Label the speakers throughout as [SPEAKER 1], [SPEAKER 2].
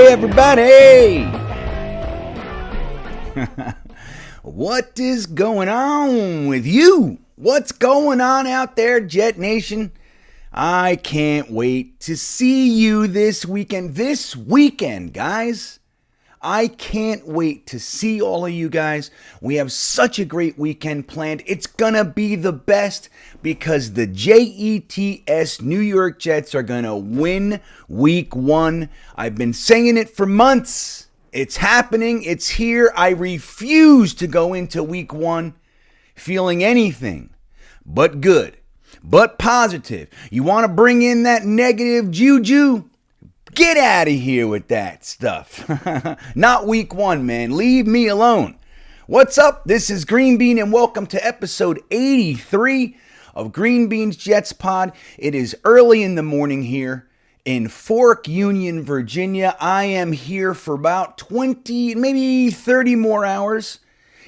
[SPEAKER 1] Hey everybody! What is going on with you? What's going on out there, Jet Nation? I can't wait to see you this weekend. This weekend, guys. I can't wait to see all of you guys. We have such a great weekend planned. It's gonna be the best because the Jets New York Jets are gonna win week 1. I've been saying it for months. It's happening. It's here. I refuse to go into week 1 feeling anything but good, but positive. You want to bring in that negative juju? Get out of here with that stuff. Not week 1, man. Leave me alone. What's up? This is Greenbean and welcome to episode 83 of Greenbeanjetsfan. It is early in the morning here in Fork Union, Virginia. I am here for about 20, maybe 30 more hours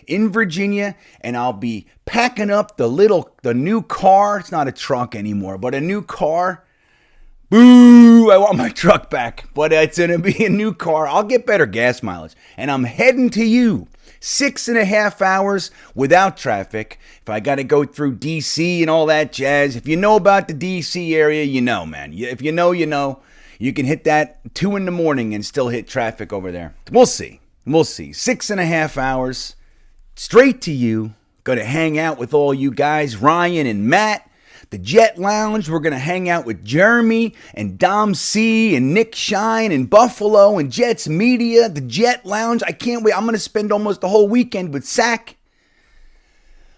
[SPEAKER 1] in Virginia, and I'll be packing up the new car. It's not a truck anymore, but a new car. Boo! I want my truck back, but it's going to be a new car. I'll get better gas mileage, and I'm heading to you. 6.5 hours without traffic. If I got to go through D.C. and all that jazz, if you know about the D.C. area, you know, man. If you know, you know. You can hit that 2 in the morning and still hit traffic over there. We'll see. 6.5 hours straight to you. Going to hang out with all you guys, Ryan and Matt. The Jet Lounge, we're going to hang out with Jeremy and Dom C and Nick Shine and Buffalo and Jets Media. The Jet Lounge, I can't wait. I'm going to spend almost the whole weekend with Sack.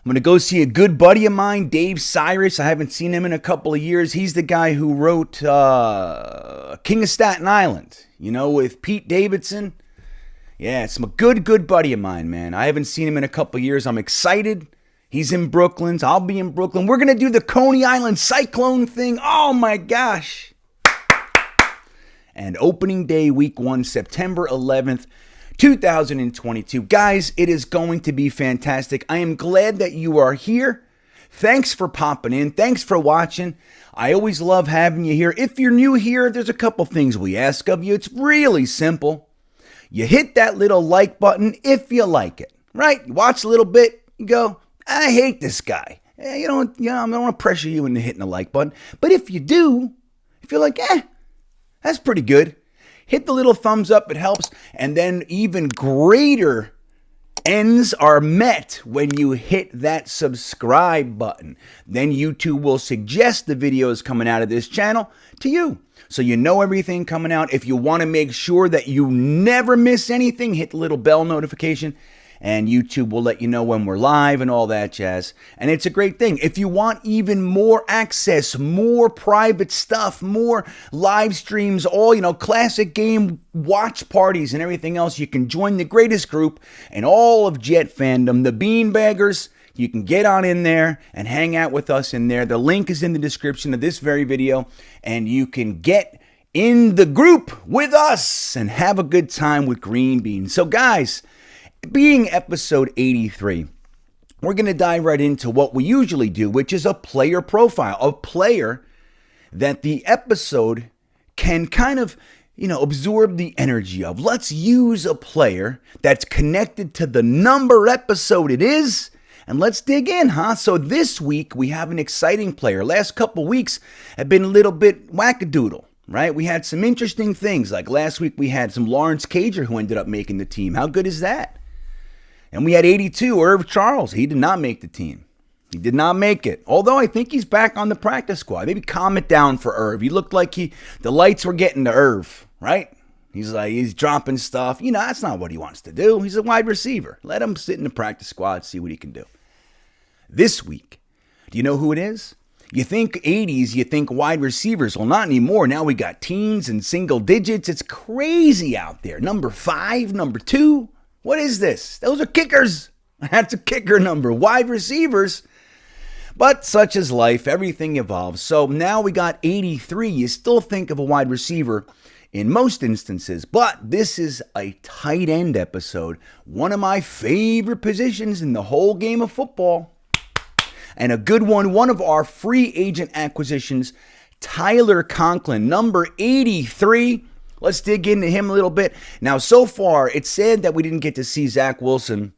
[SPEAKER 1] I'm going to go see a good buddy of mine, Dave Cyrus. I haven't seen him in a couple of years. He's the guy who wrote King of Staten Island, you know, with Pete Davidson. Yeah, it's a good buddy of mine, man. I haven't seen him in a couple of years. I'm excited. He's in Brooklyn, so I'll be in Brooklyn. We're going to do the Coney Island Cyclone thing. Oh, my gosh. And opening day, week 1, September 11th, 2022. Guys, it is going to be fantastic. I am glad that you are here. Thanks for popping in. Thanks for watching. I always love having you here. If you're new here, there's a couple things we ask of you. It's really simple. You hit that little like button if you like it, right? You watch a little bit, you go, I hate this guy. I don't want to pressure you into hitting the like button. But if you do, if you're like, that's pretty good, hit the little thumbs up. It helps. And then even greater ends are met when you hit that subscribe button. Then YouTube will suggest the videos coming out of this channel to you. So you know everything coming out. If you want to make sure that you never miss anything, hit the little bell notification. And YouTube will let you know when we're live and all that jazz. And it's a great thing. If you want even more access, more private stuff, more live streams, all, classic game watch parties and everything else, you can join the greatest group in all of Jet fandom, the Beanbaggers. You can get on in there and hang out with us in there. The link is in the description of this very video. And you can get in the group with us and have a good time with Green Bean. So guys, being episode 83, we're going to dive right into what we usually do, which is a player profile, a player that the episode can kind of, absorb the energy of. Let's use a player that's connected to the number episode it is, and let's dig in, huh? So this week, we have an exciting player. Last couple weeks have been a little bit wackadoodle, right? We had some interesting things, like last week we had some Lawrence Cager who ended up making the team. How good is that? And we had 82, Irv Charles. He did not make the team. He did not make it. Although I think he's back on the practice squad. Maybe calm it down for Irv. He looked like the lights were getting to Irv, right? He's dropping stuff. That's not what he wants to do. He's a wide receiver. Let him sit in the practice squad, see what he can do. This week, do you know who it is? You think 80s, you think wide receivers. Well, not anymore. Now we got teens and single digits. It's crazy out there. Number 5, number 2. What is this? Those are kickers. That's a kicker number. Wide receivers. But such is life. Everything evolves. So now we got 83. You still think of a wide receiver in most instances. But this is a tight end episode. One of my favorite positions in the whole game of football. And a good one. One of our free agent acquisitions, Tyler Conklin, number 83. Let's dig into him a little bit. Now, so far, it's sad that we didn't get to see Zach Wilson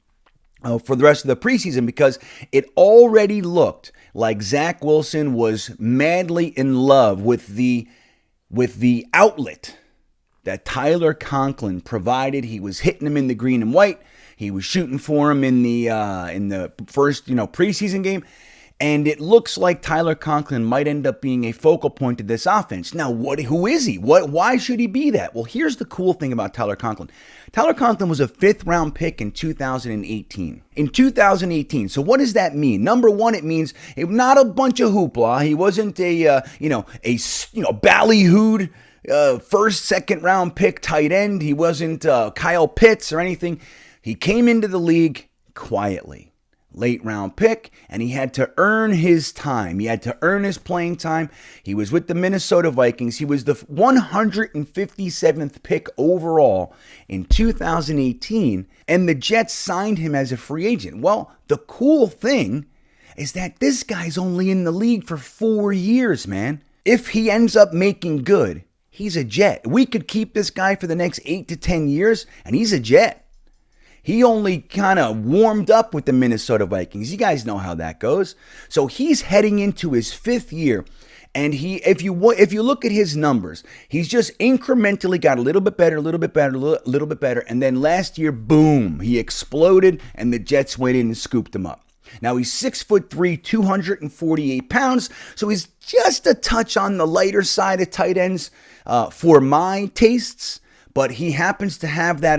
[SPEAKER 1] for the rest of the preseason because it already looked like Zach Wilson was madly in love with the outlet that Tyler Conklin provided. He was hitting him in the green and white. He was shooting for him in the first preseason game. And it looks like Tyler Conklin might end up being a focal point of this offense. Now, who is he? Why should he be that? Well, here's the cool thing about Tyler Conklin. Tyler Conklin was a 5th-round pick in 2018. In 2018. So what does that mean? Number one, it means not a bunch of hoopla. He wasn't a ballyhooed first, second-round pick tight end. He wasn't Kyle Pitts or anything. He came into the league quietly. Late round pick, and he had to earn his time. He had to earn his playing time. He was with the Minnesota Vikings. He was the 157th pick overall in 2018, and the Jets signed him as a free agent. Well, the cool thing is that this guy's only in the league for 4 years, man. If he ends up making good, he's a Jet. We could keep this guy for the next 8 to 10 years, and he's a Jet. He only kind of warmed up with the Minnesota Vikings. You guys know how that goes. So he's heading into his 5th year, and if you look at his numbers, he's just incrementally got a little bit better, and then last year, boom, he exploded, and the Jets went in and scooped him up. Now he's 6'3", 248 pounds, so he's just a touch on the lighter side of tight ends for my tastes. But he happens to have that,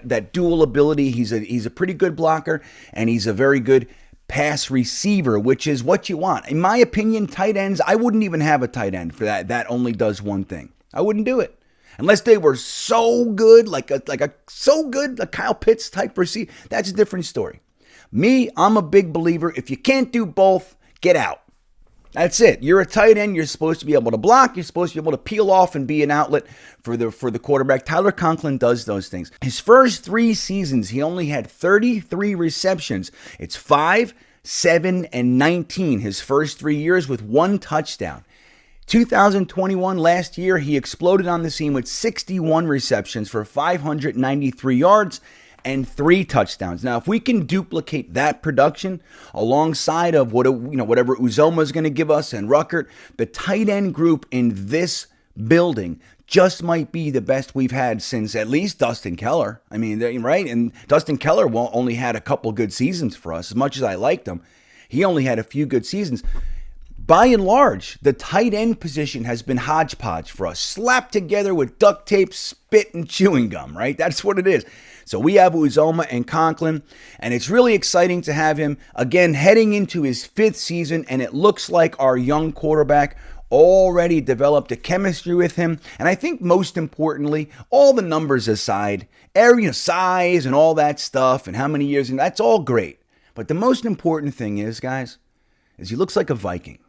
[SPEAKER 1] that dual ability. He's a pretty good blocker, and he's a very good pass receiver, which is what you want. In my opinion, tight ends, I wouldn't even have a tight end for that. That only does one thing. I wouldn't do it unless they were so good, like a Kyle Pitts type receiver. That's a different story. Me, I'm a big believer. If you can't do both, get out. That's it. You're a tight end. You're supposed to be able to block. You're supposed to be able to peel off and be an outlet for the quarterback. Tyler Conklin does those things. His first 3 seasons, he only had 33 receptions. It's 5, 7, and 19 his first 3 years with 1 touchdown. 2021, last year, he exploded on the scene with 61 receptions for 593 yards and 3 touchdowns. Now, if we can duplicate that production alongside of whatever Uzomah is going to give us and Ruckert, the tight end group in this building just might be the best we've had since at least Dustin Keller. I mean, right? And Dustin Keller only had a couple good seasons for us. As much as I liked him, he only had a few good seasons. By and large, the tight end position has been hodgepodge for us, slapped together with duct tape, spit, and chewing gum, right? That's what it is. So we have Uzomah and Conklin, and it's really exciting to have him, again, heading into his 5th season, and it looks like our young quarterback already developed a chemistry with him. And I think most importantly, all the numbers aside, size and all that stuff and how many years, and that's all great. But the most important thing is, guys, is he looks like a Viking.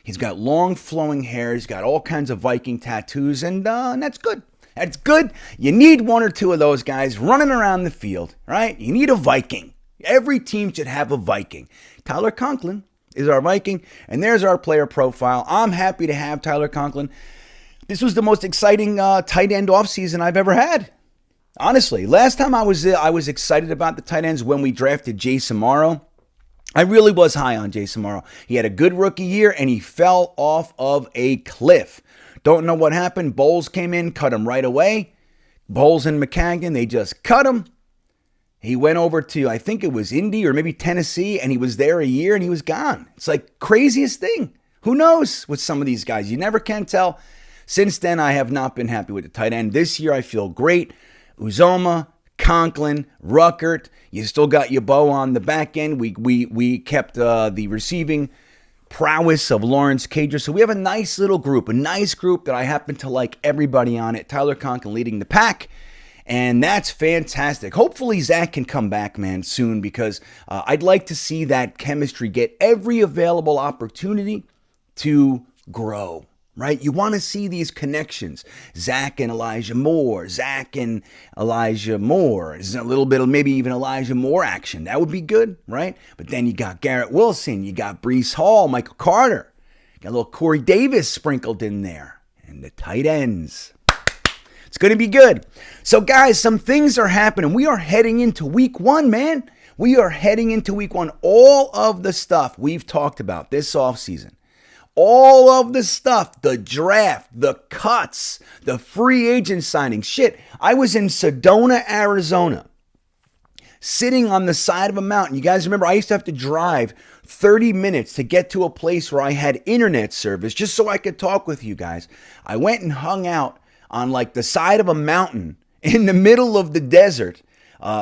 [SPEAKER 1] He's got long flowing hair. He's got all kinds of Viking tattoos, and that's good. That's good. You need 1 or 2 of those guys running around the field, right? You need a Viking. Every team should have a Viking. Tyler Conklin is our Viking, and there's our player profile. I'm happy to have Tyler Conklin. This was the most exciting tight end offseason I've ever had. Honestly, last time I was excited about the tight ends when we drafted Jason Morrow. I really was high on Jason Morrow. He had a good rookie year, and he fell off of a cliff. Don't know what happened. Bowles came in, cut him right away. Bowles and McCagnon, they just cut him. He went over to, I think it was Indy or maybe Tennessee, and he was there a year, and he was gone. It's like craziest thing. Who knows with some of these guys? You never can tell. Since then, I have not been happy with the tight end. This year, I feel great. Uzomah, Conklin, Ruckert. You still got your bow on the back end. We kept the receiving prowess of Lawrence Cager. So we have a nice little group, that I happen to like everybody on it. Tyler Conklin leading the pack, and that's fantastic. Hopefully Zach can come back, man, soon, because I'd like to see that chemistry get every available opportunity to grow. Right? You want to see these connections. Zach and Elijah Moore. Zach and Elijah Moore. There's a little bit of maybe even Elijah Moore action. That would be good, right? But then you got Garrett Wilson. You got Breece Hall, Michael Carter. Got a little Corey Davis sprinkled in there. And the tight ends. It's going to be good. So, guys, some things are happening. We are heading into week 1, man. We are heading into week 1. All of the stuff we've talked about this offseason, all of the stuff, the draft, the cuts, the free agent signings. Shit, I was in Sedona, Arizona, sitting on the side of a mountain. You guys remember I used to have to drive 30 minutes to get to a place where I had internet service just so I could talk with you guys. I went and hung out on like the side of a mountain in the middle of the desert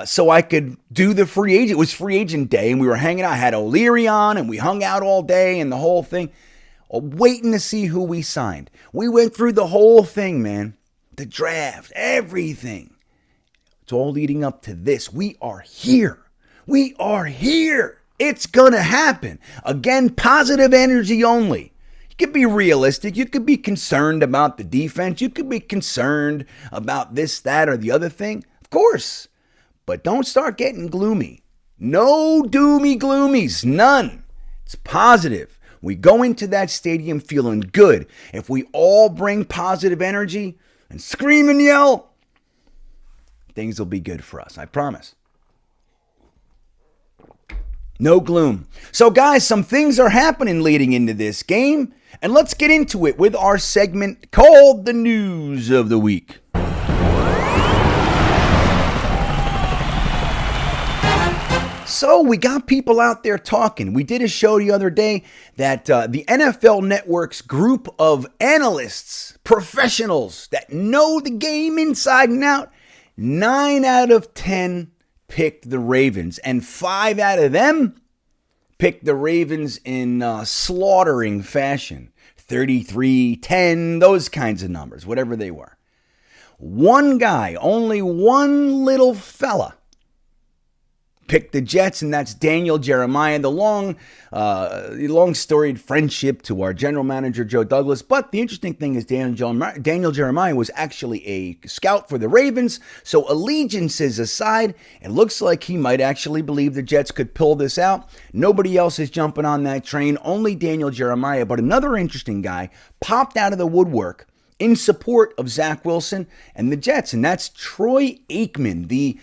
[SPEAKER 1] so I could do the free agent. It was free agent day and we were hanging out. I had O'Leary on and we hung out all day and the whole thing, waiting to see who we signed. We went through the whole thing, man. The draft, everything. It's all leading up to this. We are here. We are here. It's going to happen. Again, positive energy only. You could be realistic. You could be concerned about the defense. You could be concerned about this, that, or the other thing. Of course. But don't start getting gloomy. No doomy gloomies. None. It's positive. We go into that stadium feeling good. If we all bring positive energy and scream and yell, things will be good for us. I promise. No gloom. So, guys, some things are happening leading into this game. And let's get into it with our segment called The News of the Week. So we got people out there talking. We did a show the other day that the NFL Network's group of analysts, professionals that know the game inside and out, 9 out of 10 picked the Ravens. And 5 out of them picked the Ravens in slaughtering fashion. 33-10, those kinds of numbers, whatever they were. One guy, only one little fella, picked the Jets, and that's Daniel Jeremiah. The long storied friendship to our general manager, Joe Douglas. But the interesting thing is Daniel Jeremiah was actually a scout for the Ravens. So allegiances aside, it looks like he might actually believe the Jets could pull this out. Nobody else is jumping on that train, only Daniel Jeremiah. But another interesting guy popped out of the woodwork in support of Zach Wilson and the Jets, and that's Troy Aikman, the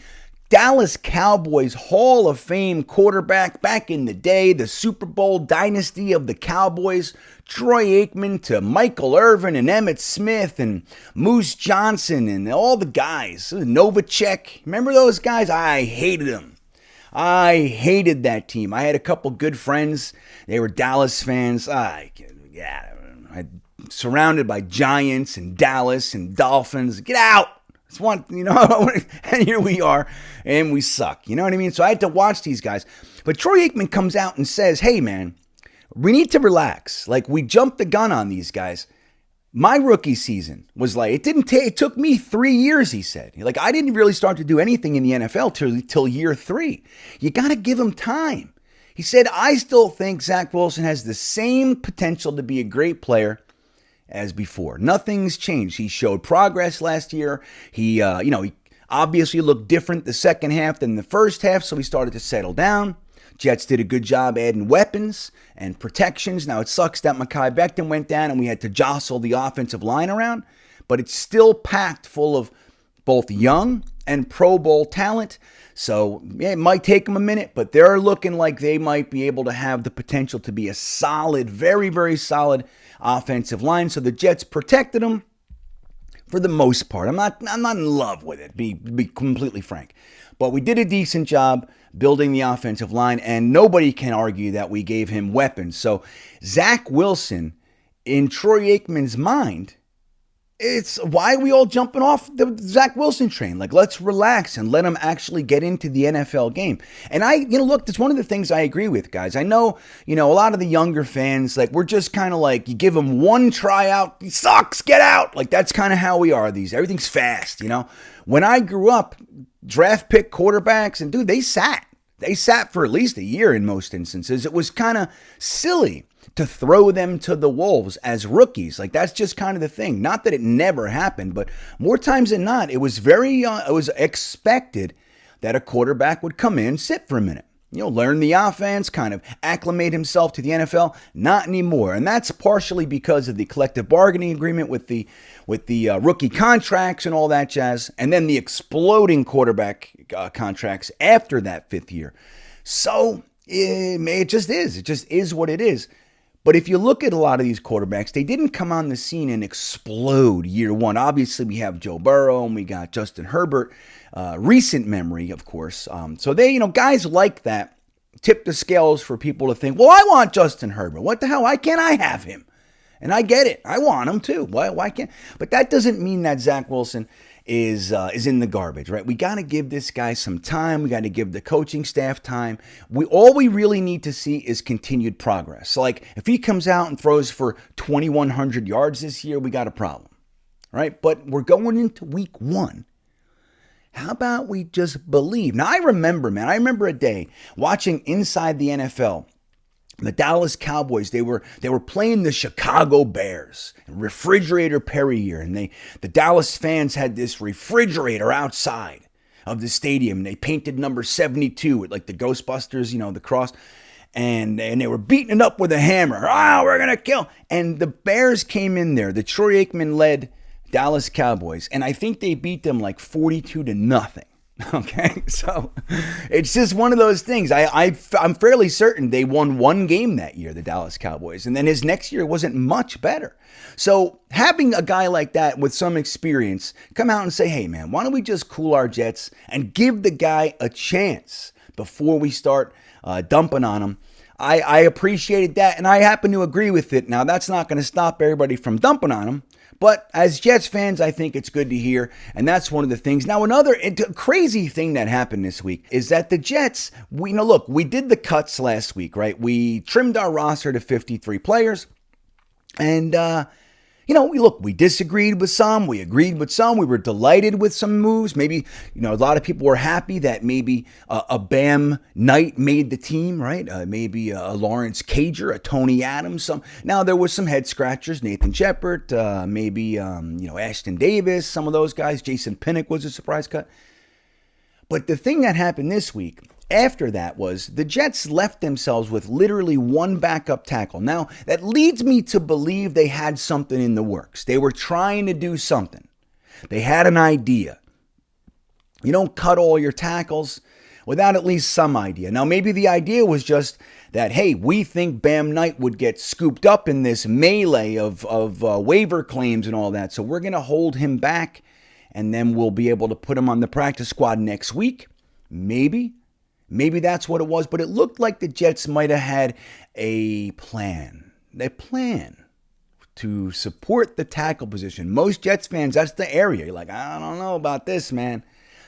[SPEAKER 1] Dallas Cowboys Hall of Fame quarterback back in the day, the Super Bowl dynasty of the Cowboys. Troy Aikman to Michael Irvin and Emmitt Smith and Moose Johnson and all the guys. Novacek. Remember those guys? I hated them. I hated that team. I had a couple good friends. They were Dallas fans. I'm surrounded by Giants and Dallas and Dolphins. Get out. It's one, and here we are, and we suck. You know what I mean? So I had to watch these guys. But Troy Aikman comes out and says, hey, man, we need to relax. Like, we jumped the gun on these guys. My rookie season was like, it took me 3 years, he said. Like, I didn't really start to do anything in the NFL till year 3. You got to give him time. He said, I still think Zach Wilson has the same potential to be a great player as before. Nothing's changed. He showed progress last year. He obviously looked different the second half than the first half, so he started to settle down. Jets did a good job adding weapons and protections. Now, it sucks that Mekhi Becton went down and we had to jostle the offensive line around, but it's still packed full of both young and Pro Bowl talent. So it might take them a minute, but they're looking like they might be able to have the potential to be a solid, very, very solid offensive line. So the Jets protected them for the most part. I'm not in love with it, be completely frank. But we did a decent job building the offensive line, and nobody can argue that we gave him weapons. So Zach Wilson, in Troy Aikman's mind, it's why are we all jumping off the Zach Wilson train? Like, let's relax and let him actually get into the NFL game. And look, that's one of the things I agree with, guys. I know, a lot of the younger fans, like, we're just kind of like, you give him one tryout, he sucks, get out. Like, that's kind of how we are everything's fast, When I grew up, draft pick quarterbacks, and dude, they sat for at least a year in most instances. It was kind of silly to throw them to the wolves as rookies. Like, that's just kind of the thing. Not that it never happened, but more times than not, it was expected that a quarterback would come in, sit for a minute. learn the offense, kind of acclimate himself to the NFL. Not anymore. And that's partially because of the collective bargaining agreement with the rookie contracts and all that jazz, and then the exploding quarterback contracts after that 5th year. So it just is. It just is what it is. But if you look at a lot of these quarterbacks, they didn't come on the scene and explode year one. Obviously, we have Joe Burrow and we got Justin Herbert, recent memory, of course. So they, guys like that tip the scales for people to think, well, I want Justin Herbert. What the hell? Why can't I have him? And I get it. I want him too. Why can't? But that doesn't mean that Zach Wilson is in the garbage, right? We got to give this guy some time. We got to give the coaching staff time. All we really need to see is continued progress. Like if he comes out and throws for 2,100 yards this year, we got a problem, right? But we're going into week 1. How about we just believe? Now I remember a day watching Inside the NFL. The Dallas Cowboys, they were playing the Chicago Bears, Refrigerator Perry year, and the Dallas fans had this refrigerator outside of the stadium. They painted number 72 with like the Ghostbusters, the cross, and they were beating it up with a hammer. We're gonna kill! And the Bears came in there. The Troy Aikman-led Dallas Cowboys, and I think they beat them like 42-0. Okay, so it's just one of those things. I'm fairly certain they won one game that year, the Dallas Cowboys, and then his next year wasn't much better. So having a guy like that with some experience come out and say, hey man, why don't we just cool our jets and give the guy a chance before we start dumping on him. I appreciated that, and I happen to agree with it. Now, that's not going to stop everybody from dumping on him. But as Jets fans, I think it's good to hear, and that's one of the things. Now, another crazy thing that happened this week is that the Jets, we did the cuts last week, right? We trimmed our roster to 53 players, and we disagreed with some, we agreed with some, we were delighted with some moves. Maybe, a lot of people were happy that maybe a Bam Knight made the team, right? Maybe a Lawrence Cager, a Tony Adams. Now, there was some head scratchers, Nathan Shepard, maybe, Ashton Davis, some of those guys. Jason Pinnock was a surprise cut. But the thing that happened this week after that was the Jets left themselves with literally one backup tackle. Now, that leads me to believe they had something in the works. They were trying to do something. They had an idea. You don't cut all your tackles without at least some idea. Now, maybe the idea was just that, hey, we think Bam Knight would get scooped up in this melee of waiver claims and all that, so we're going to hold him back, and then we'll be able to put him on the practice squad next week. Maybe that's what it was, but it looked like the Jets might have had a plan to support the tackle position. Most Jets fans, that's the area. You're like, I don't know about this, man.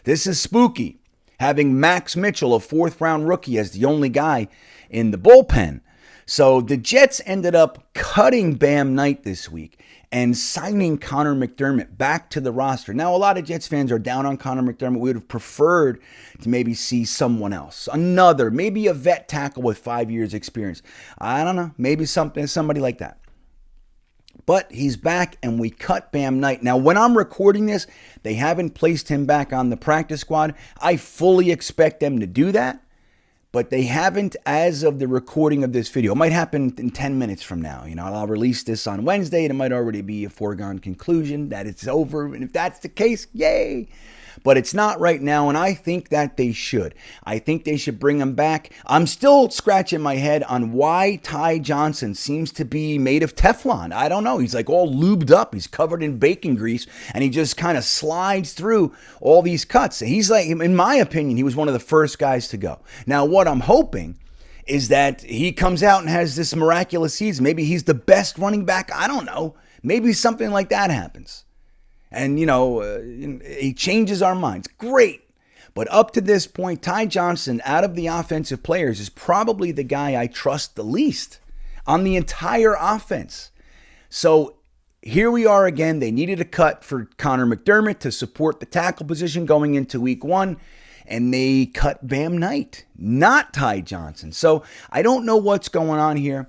[SPEAKER 1] This is spooky. Having Max Mitchell, a 4th-round rookie, as the only guy in the bullpen. So the Jets ended up cutting Bam Knight this week and signing Conor Mcdermott back to the roster. Now, a lot of Jets fans are down on Conor McDermott. We would have preferred to maybe see someone else. Maybe a vet tackle with 5 years experience. I don't know. Maybe somebody like that. But he's back, and we cut Bam Knight. Now, when I'm recording this, they haven't placed him back on the practice squad. I fully expect them to do that. But they haven't as of the recording of this video. It might happen in 10 minutes from now. I'll release this on Wednesday, and it might already be a foregone conclusion that it's over. And if that's the case, yay. But it's not right now, and I think that they should. I think they should bring him back. I'm still scratching my head on why Ty Johnson seems to be made of Teflon. I don't know. He's like all lubed up. He's covered in bacon grease, and he just kind of slides through all these cuts. He's like, in my opinion, he was one of the first guys to go. Now, what I'm hoping is that he comes out and has this miraculous season. Maybe he's the best running back. I don't know. Maybe something like that happens. And, he changes our minds. Great. But up to this point, Ty Johnson, out of the offensive players, is probably the guy I trust the least on the entire offense. So here we are again. They needed a cut for Conor McDermott to support the tackle position going into week 1. And they cut Bam Knight, not Ty Johnson. So I don't know what's going on here.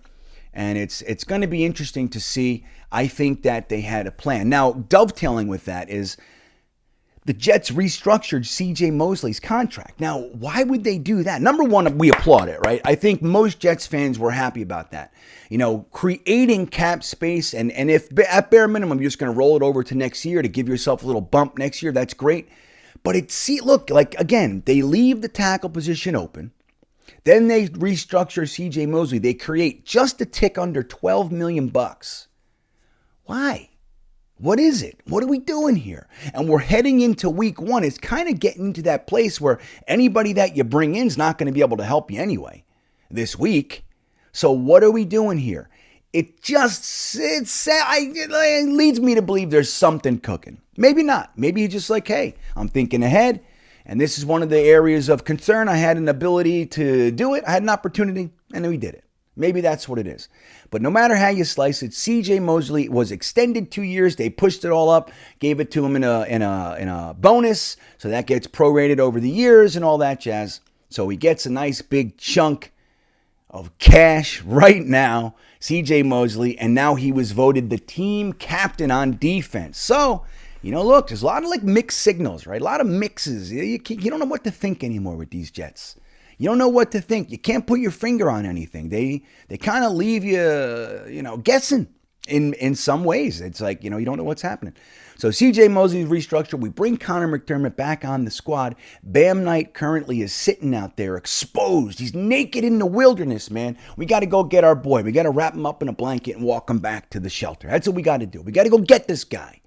[SPEAKER 1] And it's going to be interesting to see. I think that they had a plan. Now, dovetailing with that is the Jets restructured C.J. Mosley's contract. Now, why would they do that? Number one, we applaud it, right? I think most Jets fans were happy about that. You know, creating cap space, and if at bare minimum you're just going to roll it over to next year to give yourself a little bump next year, that's great. But look, like, again, they leave the tackle position open. Then they restructure C.J. Mosley. They create just a tick under $12 million. Why? What is it? What are we doing here? And we're heading into week one. It's kind of getting to that place where anybody that you bring in is not going to be able to help you anyway this week. So what are we doing here? It leads me to believe there's something cooking. Maybe not. Maybe you're just like, hey, I'm thinking ahead. And this is one of the areas of concern. I had an ability to do it. I had an opportunity, and we did it. Maybe that's what it is. But no matter how you slice it, C.J. Mosley was extended 2 years. They pushed it all up, gave it to him in a bonus, so that gets prorated over the years and all that jazz. So he gets a nice big chunk of cash right now, C.J. Mosley, and now he was voted the team captain on defense. So, you know, look, there's a lot of like mixed signals, right? A lot of mixes. You don't know what to think anymore with these Jets. You don't know what to think. You can't put your finger on anything. They kind of leave you, guessing in some ways. It's like, you don't know what's happening. So C.J. Mosley's restructured. We bring Conor McDermott back on the squad. Bam Knight currently is sitting out there exposed. He's naked in the wilderness, man. We got to go get our boy. We got to wrap him up in a blanket and walk him back to the shelter. That's what we got to do. We got to go get this guy.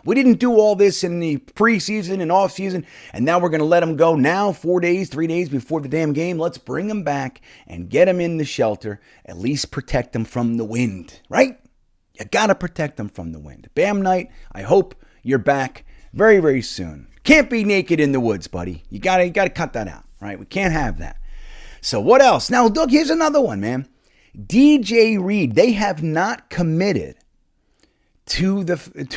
[SPEAKER 1] We didn't do all this in the preseason and offseason, and now we're going to let him go now 3 days before the damn game. Let's bring him back and get him in the shelter, at least protect him from the wind, right? You got to protect him from the wind. Bam Knight, I hope you're back very, very soon. Can't be naked in the woods, buddy. You got to cut that out, right? We can't have that. So what else? Now, look, here's another one, man. DJ Reid, they have not committed to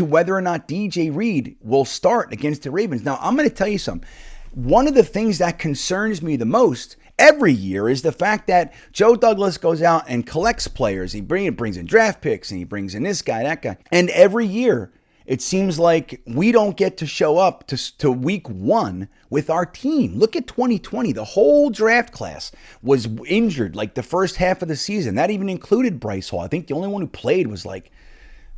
[SPEAKER 1] whether or not DJ Reid will start against the Ravens. Now, I'm going to tell you something. One of the things that concerns me the most every year is the fact that Joe Douglas goes out and collects players. He brings in draft picks, and he brings in this guy, that guy. And every year, it seems like we don't get to show up to week one with our team. Look at 2020. The whole draft class was injured like the first half of the season. That even included Bryce Hall. I think the only one who played was like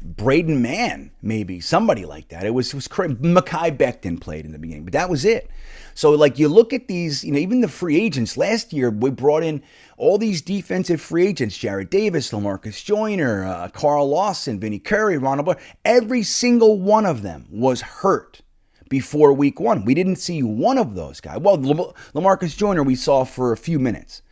[SPEAKER 1] Braden Mann, maybe somebody like that. It was crazy. Mekhi Becton played in the beginning, but that was it. So like you look at these, even the free agents. Last year we brought in all these defensive free agents: Jarrad Davis, LaMarcus Joyner, Carl Lawson, Vinny Curry, Ronald Blair. Every single one of them was hurt before week one. We didn't see one of those guys. Well, LaMarcus Joyner we saw for a few minutes.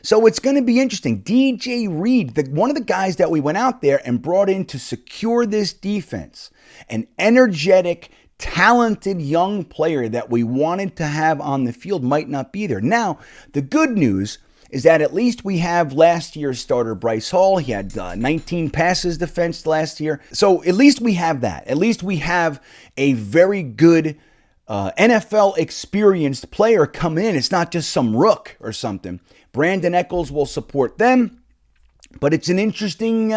[SPEAKER 1] So it's going to be interesting. DJ Reid, one of the guys that we went out there and brought in to secure this defense, an energetic, talented young player that we wanted to have on the field, might not be there. Now, the good news is that at least we have last year's starter, Bryce Hall. He had 19 passes defensed last year. So at least we have that. At least we have a very good NFL experienced player coming in. It's not just some rook or something. Brandon Echols will support them, but it's an interesting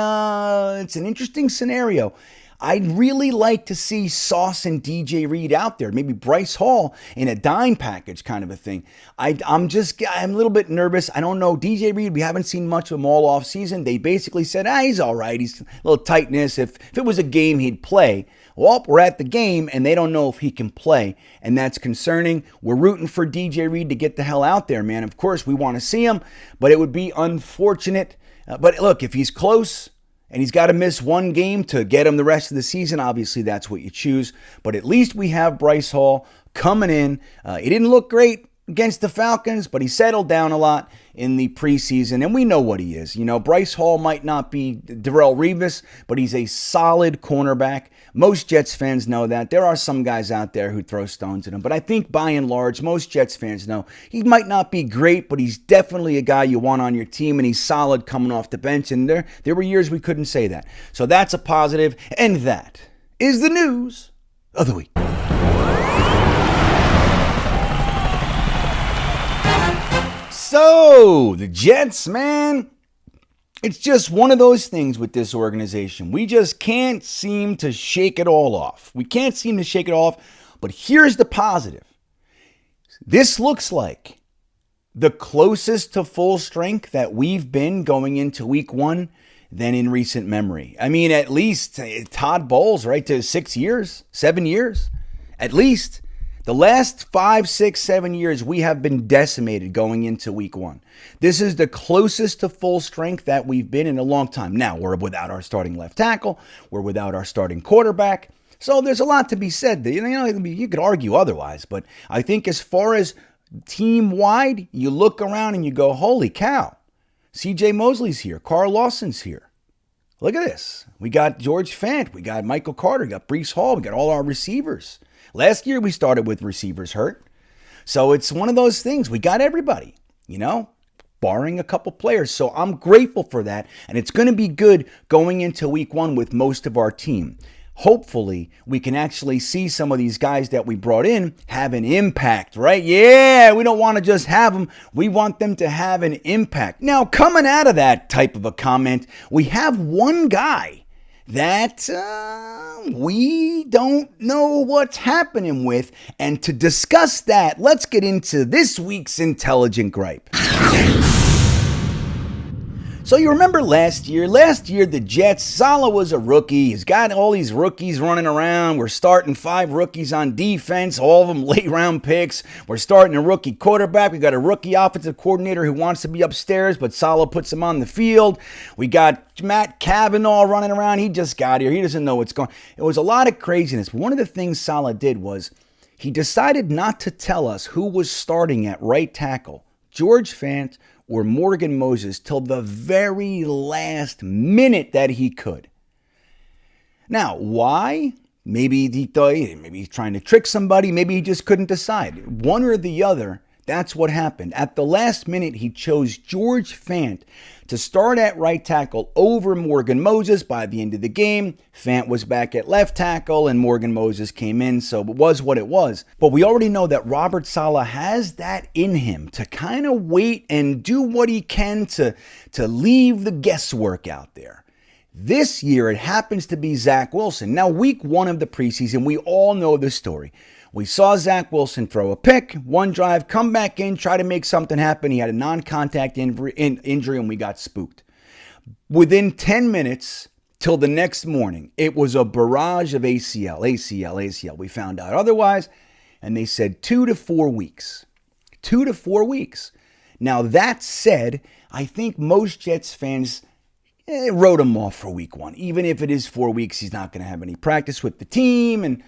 [SPEAKER 1] scenario. I'd really like to see Sauce and DJ Reid out there. Maybe Bryce Hall in a dime package kind of a thing. I'm a little bit nervous. I don't know. DJ Reid, we haven't seen much of him all off season. They basically said, he's all right. He's a little tightness. If it was a game, he'd play. Well, we're at the game, and they don't know if he can play, and that's concerning. We're rooting for DJ Reid to get the hell out there, man. Of course, we want to see him, but it would be unfortunate. But look, if he's close and he's got to miss one game to get him the rest of the season, obviously that's what you choose. But at least we have Bryce Hall coming in. He didn't look great against the Falcons, but he settled down a lot in the preseason, and we know what he is. Bryce Hall might not be Darrelle Revis, but he's a solid cornerback. Most Jets fans know that. There are some guys out there who throw stones at him, but I think by and large, most Jets fans know he might not be great, but he's definitely a guy you want on your team, and he's solid coming off the bench, and there were years we couldn't say that. So that's a positive, and that is the news of the week. So, the Jets, man, it's just one of those things with this organization. We just can't seem to shake it all off. We can't seem to shake it off. But here's the positive. This looks like the closest to full strength that we've been going into week 1 than in recent memory. I mean, at least Todd Bowles, right, to 6 years, 7 years, at least. The last 5, 6, 7 years, we have been decimated going into week 1. This is the closest to full strength that we've been in a long time. Now, we're without our starting left tackle. We're without our starting quarterback. So there's a lot to be said. You could argue otherwise, but I think as far as team-wide, you look around and you go, holy cow, C.J. Mosley's here. Carl Lawson's here. Look at this. We got George Fant. We got Michael Carter. We got Breece Hall. We got all our receivers. Last year, we started with receivers hurt. So it's one of those things. We got everybody, barring a couple players. So I'm grateful for that. And it's going to be good going into week 1 with most of our team. Hopefully, we can actually see some of these guys that we brought in have an impact, right? Yeah, we don't want to just have them. We want them to have an impact. Now, coming out of that type of a comment, we have one guy that we don't know what's happening with. And to discuss that, let's get into this week's Intelligent Gripe. So you remember last year, the Jets, Saleh was a rookie. He's got all these rookies running around. We're starting 5 rookies on defense, all of them late round picks. We're starting a rookie quarterback. We got a rookie offensive coordinator who wants to be upstairs, but Saleh puts him on the field. We got Matt Cavanaugh running around. He just got here. He doesn't know what's going on. It was a lot of craziness. One of the things Saleh did was he decided not to tell us who was starting at right tackle, George Fant or Morgan Moses, till the very last minute that he could. Now, why? Maybe he thought, maybe he's trying to trick somebody. Maybe he just couldn't decide. One or the other, that's what happened. At the last minute, he chose George Fant to start at right tackle over Morgan Moses. By the end of the game, Fant was back at left tackle and Morgan Moses came in, so it was what it was. But we already know that Robert Saleh has that in him to kind of wait and do what he can to leave the guesswork out there. This year, it happens to be Zach Wilson. Now, week 1 of the preseason, we all know the story. We saw Zach Wilson throw a pick, one drive, come back in, try to make something happen. He had a non-contact injury and we got spooked. Within 10 minutes till the next morning, it was a barrage of ACL. We found out otherwise, and they said 2 to 4 weeks. 2 to 4 weeks. Now, that said, I think most Jets fans wrote him off for week 1. Even if it is 4 weeks, he's not going to have any practice with the team, and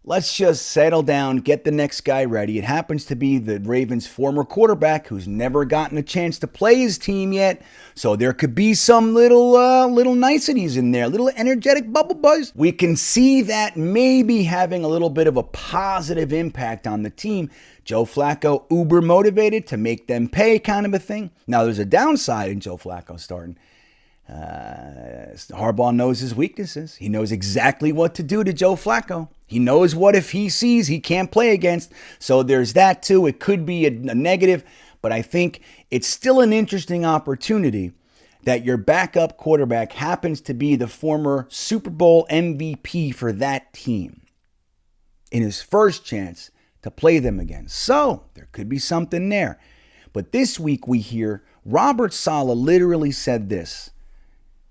[SPEAKER 1] let's just settle down, get the next guy ready. It happens to be the Ravens' former quarterback who's never gotten a chance to play his team yet. So there could be some little niceties in there, little energetic bubble buzz. We can see that maybe having a little bit of a positive impact on the team. Joe Flacco, uber motivated to make them pay kind of a thing. Now, there's a downside in Joe Flacco starting. Harbaugh knows his weaknesses. He knows exactly what to do to Joe Flacco. He knows what if he sees he can't play against. So there's that too. It could be a negative, but I think it's still an interesting opportunity that your backup quarterback happens to be the former Super Bowl MVP for that team in his first chance to play them again. So there could be something there. But this week we hear Robert Saleh literally said this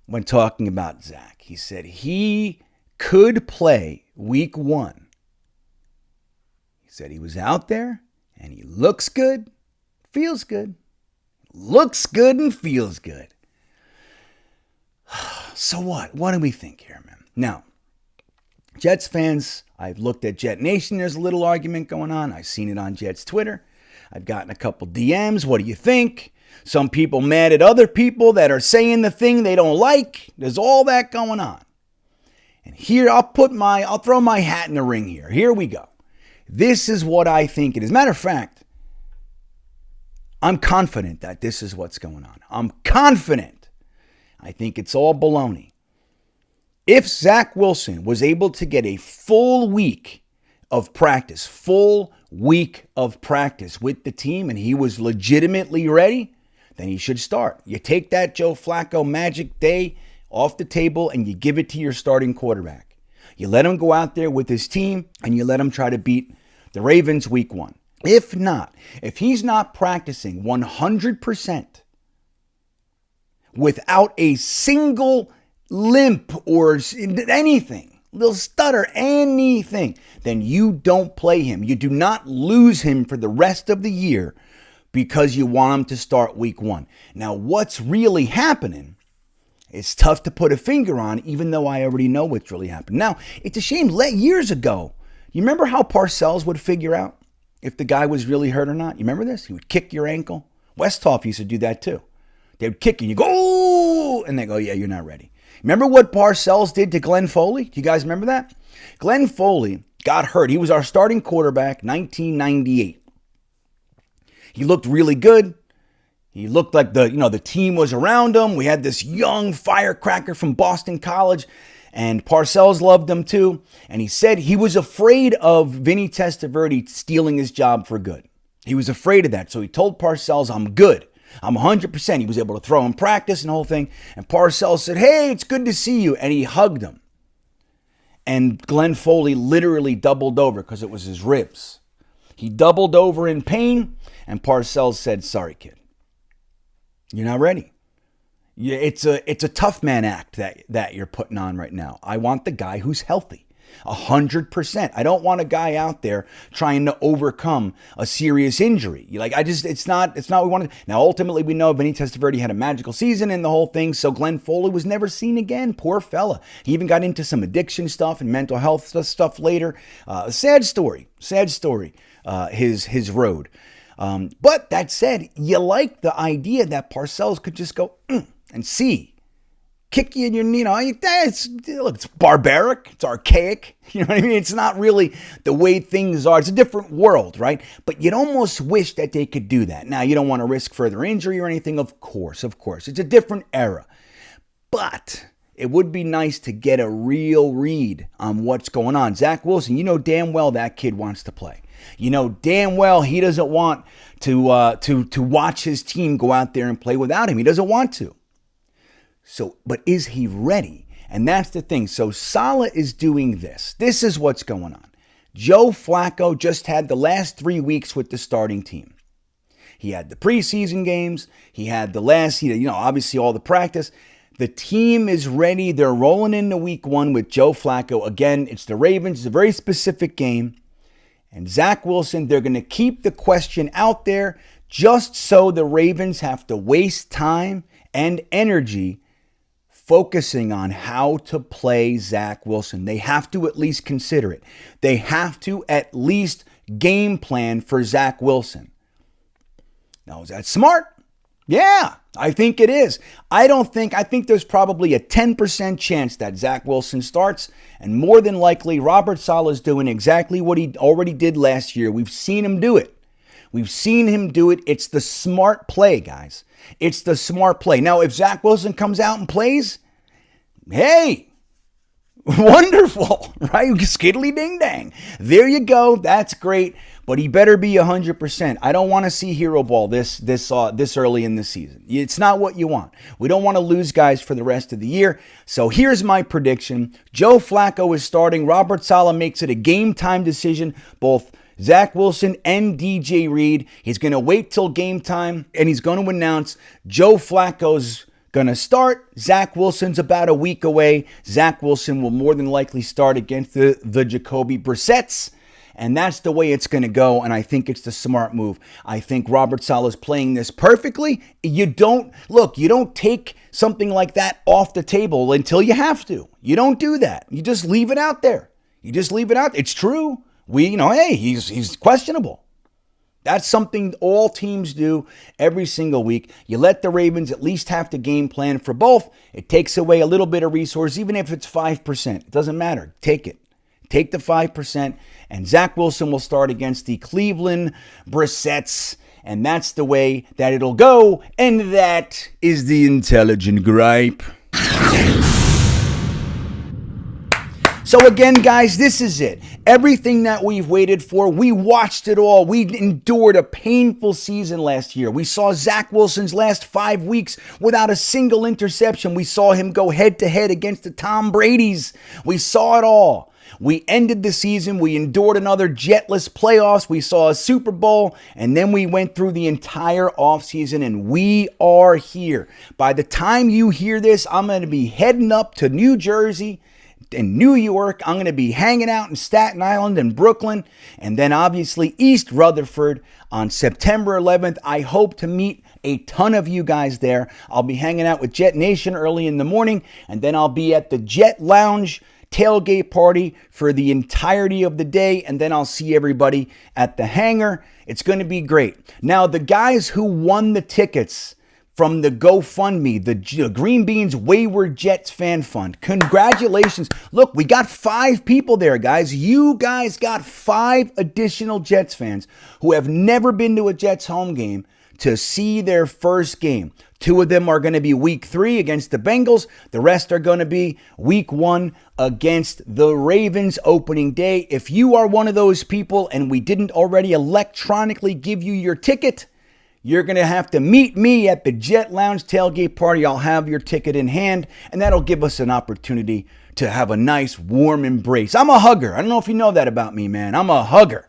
[SPEAKER 1] when talking about Zach. He said he could play week 1. He said he was out there and he looks good, feels good. Looks good and feels good. So what? What do we think here, man? Now, Jets fans, I've looked at Jetnation. There's a little argument going on. I've seen it on Jets Twitter. I've gotten a couple DMs. What do you think? Some people mad at other people that are saying the thing they don't like. There's all that going on. And here, I'll throw my hat in the ring here. Here we go. This is what I think it is. Matter of fact, I'm confident that this is what's going on. I'm confident. I think it's all baloney. If Zach Wilson was able to get a full week of practice with the team and he was legitimately ready, then he should start. You take that Joe Flacco magic day off the table and you give it to your starting quarterback. You let him go out there with his team, and you let him try to beat the Ravens week 1. If not, if he's not practicing 100% without a single limp or anything, little stutter, anything, then you don't play him. You do not lose him for the rest of the year because you want him to start week 1. Now, what's really happening, it's tough to put a finger on, even though I already know what's really happening. Now, it's a shame. Years ago, you remember how Parcells would figure out if the guy was really hurt or not? You remember this? He would kick your ankle. Westhoff used to do that too. They would kick you, and you go, oh, and they go, yeah, you're not ready. Remember what Parcells did to Glenn Foley? Do you guys remember that? Glenn Foley got hurt. He was our starting quarterback, 1998. He looked really good. He looked like the team was around him. We had this young firecracker from Boston College, and Parcells loved him too. And he said he was afraid of Vinny Testaverde stealing his job for good. He was afraid of that. So he told Parcells, I'm good. I'm 100%. He was able to throw in practice and the whole thing. And Parcells said, hey, it's good to see you. And he hugged him. And Glenn Foley literally doubled over because it was his ribs. He doubled over in pain. And Parcells said, sorry, kid. You're not ready. It's a tough man act that you're putting on right now. I want the guy who's healthy. 100%. I don't want a guy out there trying to overcome a serious injury. It's not what we wanted. Now, ultimately, we know Vinny Testaverde had a magical season and the whole thing, so Glenn Foley was never seen again. Poor fella. He even got into some addiction stuff and mental health stuff later. Sad story, his road. But that said, you like the idea that Parcells could just go and see. Kick you in your, it's barbaric, it's archaic, you know what I mean? It's not really the way things are. It's a different world, right? But you'd almost wish that they could do that. Now, you don't want to risk further injury or anything, of course. It's a different era. But it would be nice to get a real read on what's going on. Zach Wilson, you know damn well that kid wants to play. You know damn well he doesn't want to watch his team go out there and play without him. He doesn't want to. So, but is he ready? And that's the thing. So Saleh is doing this. This is what's going on. Joe Flacco just had the last 3 weeks with the starting team. He had the preseason games. He had the last, obviously all the practice. The team is ready. They're rolling into week 1 with Joe Flacco. Again, it's the Ravens. It's a very specific game. And Zach Wilson, they're going to keep the question out there just so the Ravens have to waste time and energy focusing on how to play Zach Wilson. They have to at least consider it. They have to at least game plan for Zach Wilson. Now, is that smart? Yeah, I think it is. I think there's probably a 10% chance that Zach Wilson starts, and more than likely, Robert Saleh is doing exactly what he already did last year. We've seen him do it. It's the smart play, guys. It's the smart play. Now, if Zach Wilson comes out and plays, hey, wonderful, right? Skiddly ding dang. There you go. That's great. But he better be 100%. I don't want to see hero ball this early in the season. It's not what you want. We don't want to lose guys for the rest of the year. So here's my prediction. Joe Flacco is starting. Robert Saleh makes it a game time decision. Both Zach Wilson and DJ Reid. He's going to wait till game time, and he's going to announce Joe Flacco's going to start. Zach Wilson's about a week away. Zach Wilson will more than likely start against the Jacoby Brissetts. And that's the way it's going to go, and I think it's the smart move. I think Robert Saleh is playing this perfectly. You don't take something like that off the table until you have to. You don't do that. You just leave it out there. It's true. Hey, he's questionable. That's something all teams do every single week. You let the Ravens at least have to game plan for both. It takes away a little bit of resource, even if it's 5%. It doesn't matter. Take it. Take the 5%, and Zach Wilson will start against the Cleveland Brissetts, and that's the way that it'll go, and that is the intelligent gripe. So again, guys, this is it. Everything that we've waited for, we watched it all. We endured a painful season last year. We saw Zach Wilson's last 5 weeks without a single interception. We saw him go head-to-head against the Tom Brady's. We saw it all. We ended the season. We endured another Jetless playoffs. We saw a Super Bowl, and then we went through the entire offseason, and we are here. By the time you hear this, I'm going to be heading up to New Jersey in New York. I'm going to be hanging out in Staten Island and Brooklyn, and then obviously East Rutherford on September 11th. I hope to meet a ton of you guys there. I'll be hanging out with Jetnation early in the morning, and then I'll be at the Jet Lounge tailgate party for the entirety of the day, and then I'll see everybody at the hangar. It's going to be great. Now, the guys who won the tickets from the GoFundMe, the GreenBean's Wayward Jets Fan Fund. Congratulations. Look, we got 5 people there, guys. You guys got 5 additional Jets fans who have never been to a Jets home game to see their first game. 2 of them are going to be week 3 against the Bengals. The rest are going to be week 1 against the Ravens opening day. If you are one of those people and we didn't already electronically give you your ticket, you're going to have to meet me at the Jet Lounge tailgate party. I'll have your ticket in hand, and that'll give us an opportunity to have a nice, warm embrace. I'm a hugger. I don't know if you know that about me, man. I'm a hugger.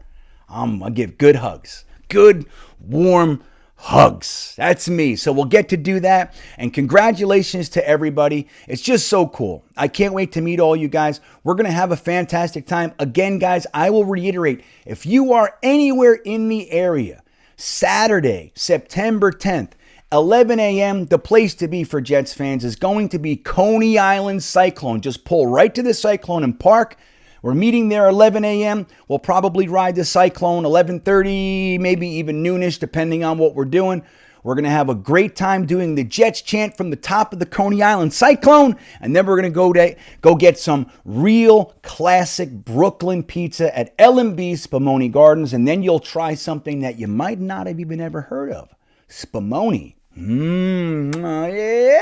[SPEAKER 1] I give good hugs. Good, warm hugs. That's me. So we'll get to do that. And congratulations to everybody. It's just so cool. I can't wait to meet all you guys. We're going to have a fantastic time. Again, guys, I will reiterate, if you are anywhere in the area, Saturday, September 10th, 11 a.m., the place to be for Jets fans is going to be Coney Island Cyclone. Just pull right to the Cyclone and park. We're meeting there 11 a.m. We'll probably ride the Cyclone 11:30, maybe even noonish, depending on what we're doing. We're going to have a great time doing the Jets chant from the top of the Coney Island Cyclone, and then we're going to go get some real classic Brooklyn pizza at L&B Spumoni Gardens, and then you'll try something that you might not have even ever heard of, Spumoni. Yeah,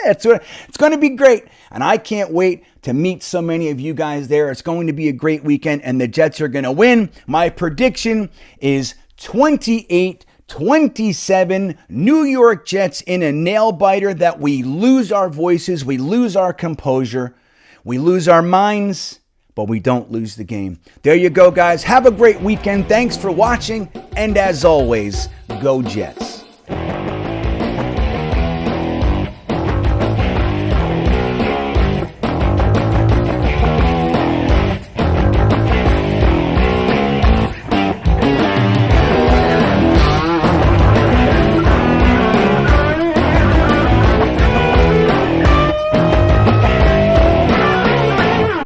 [SPEAKER 1] it's going to be great, and I can't wait to meet so many of you guys there. It's going to be a great weekend, and the Jets are going to win. My prediction is 28-27 New York Jets in a nail-biter that we lose our voices, we lose our composure, we lose our minds, but we don't lose the game. There you go, guys. Have a great weekend. Thanks for watching, and as always, go Jets.